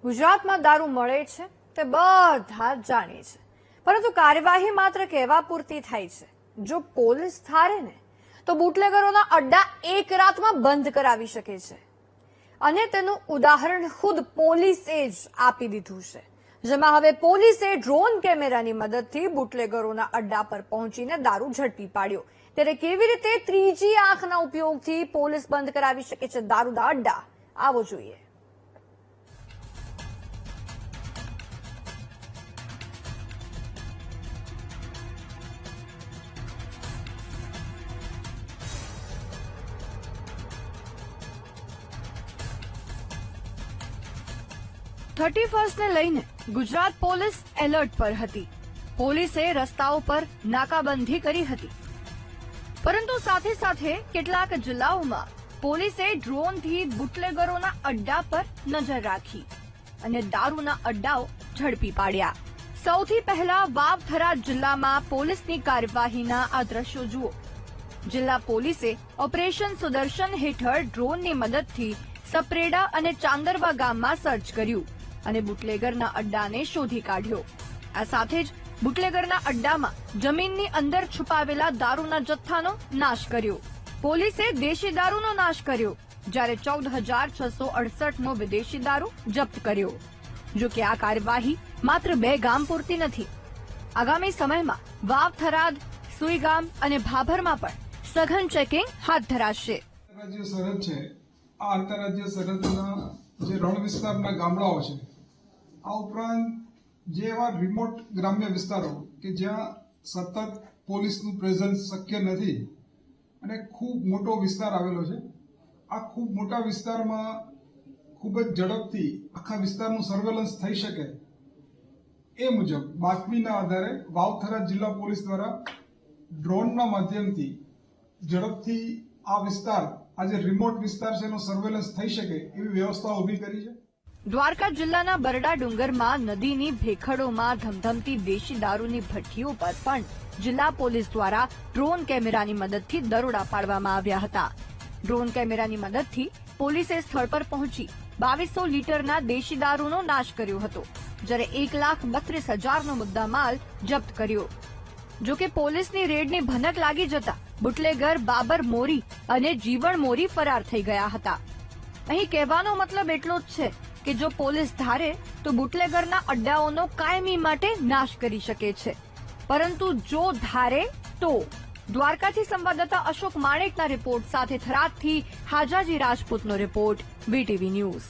ગુજરાતમાં દારૂ મળે છે તે બધા જ જાણે છે, પરંતુ કાર્યવાહી માત્ર કહેવા પૂરતી થાય છે. જો પોલીસ ધારે ને તો બુટલેગરોના અડ્ડા એક રાતમાં બંધ કરાવી શકે છે, અને તેનું ઉદાહરણ ખુદ પોલીસે જ આપી દીધું છે, જેમાં હવે પોલીસે ડ્રોન કેમેરાની મદદથી બુટલેગરોના અડ્ડા પર પહોંચીને દારૂ ઝડપી પાડ્યો. ત્યારે કેવી રીતે ત્રીજી આંખના ઉપયોગથી પોલીસ બંધ કરાવી શકે છે દારૂના અડ્ડા, આવો જોઈએ. ને લઈને ગુજરાત પોલીસ એલર્ટ પર હતી. પોલીસે રસ્તાઓ પર નાકાબંધી કરી હતી, પરંતુ સાથે સાથે કેટલાક જિલ્લાઓમાં પોલીસે ડ્રોનથી બુટલેગરોના અડ્ડા પર નજર રાખી અને દારૂના અડ્ડાઓ ઝડપી પાડ્યા. સૌથી પહેલા વાવ-થરાદ જિલ્લામાં પોલીસની કાર્યવાહીના આ દ્રશ્યો જુઓ. જિલ્લા પોલીસે ઓપરેશન સુદર્શન હેઠળ ડ્રોનની મદદથી સપરેડા અને ચાંદરવા ગામમાં સર્ચ કર્યું અને બુટલેગરના અડ્ડાને શોધી કાઢ્યો. આ સાથે જ બુટલેગરના અડ્ડામાં જમીનની અંદર છુપાવેલા દારૂના જથ્થાનો નાશ કર્યો. પોલીસે દેશી દારૂનો નાશ કર્યો, જ્યારે 14,668નો વિદેશી દારૂ જપ્ત કર્યો. જો કે આ કાર્યવાહી માત્ર 2 ગામ પૂરતી નથી. આગામી સમયમાં વાવ-થરાદ, સુઈગામ અને ભાભરમાં પણ સઘન ચેકિંગ હાથ ધરાશે. રાજ્ય સરહદ છે, આ આંતરરાજ્ય સરહદના જે રણ વિસ્તારના ગામડાઓ છે, આ ઉપરાંત જે એવા રિમોટ ગ્રામ્ય વિસ્તારો કે જ્યાં સતત પોલીસનું પ્રેઝન્સ શક્ય નથી અને ખૂબ મોટો વિસ્તાર આવેલો છે, આ ખૂબ મોટા વિસ્તારમાં ખૂબ જ ઝડપથી આખા વિસ્તારનું સર્વેલન્સ થઈ શકે એ મુજબ બાતમીના આધારે વાવ-થરાદ જિલ્લા પોલીસ દ્વારા ડ્રોનના માધ્યમથી ઝડપથી આ વિસ્તાર, આ જે રિમોટ વિસ્તાર છે એનો સર્વેલન્સ થઈ શકે એવી વ્યવસ્થા ઉભી કરી છે. દ્વારકા જિલ્લાના બરડા ડુંગરમાં નદીની ભેખડોમાં ધમધમતી દેશી દારૂની ભઠ્ઠીઓ પર પણ જિલ્લા પોલીસ દ્વારા ડ્રોન કેમેરાની મદદથી દરોડા પાડવામાં આવ્યા હતા. ડ્રોન કેમેરાની મદદથી પોલીસે સ્થળ પર પહોંચી 2200 લીટરના દેશી દારૂનો નાશ કર્યો હતો, જ્યારે 1,32,000નો મુદ્દામાલ જપ્ત કર્યો. જો કે પોલીસની રેડની ભનક લાગી જતા બુટલેગર બાબર મોરી અને જીવણ મોરી ફરાર થઈ ગયા હતા. અહીં કહેવાનો મતલબ એટલો જ છે કે જો પોલીસ ધારે તો બુટલેગરના અડ્ડાઓનો કાયમી માટે નાશ કરી શકે છે, પરંતુ જો ધારે તો. દ્વારકાથી સંવાદદાતા અશોક માણેકના રિપોર્ટ સાથે થરાદથી હાજાજી રાજપૂતનો રિપોર્ટ, VTV ન્યૂઝ.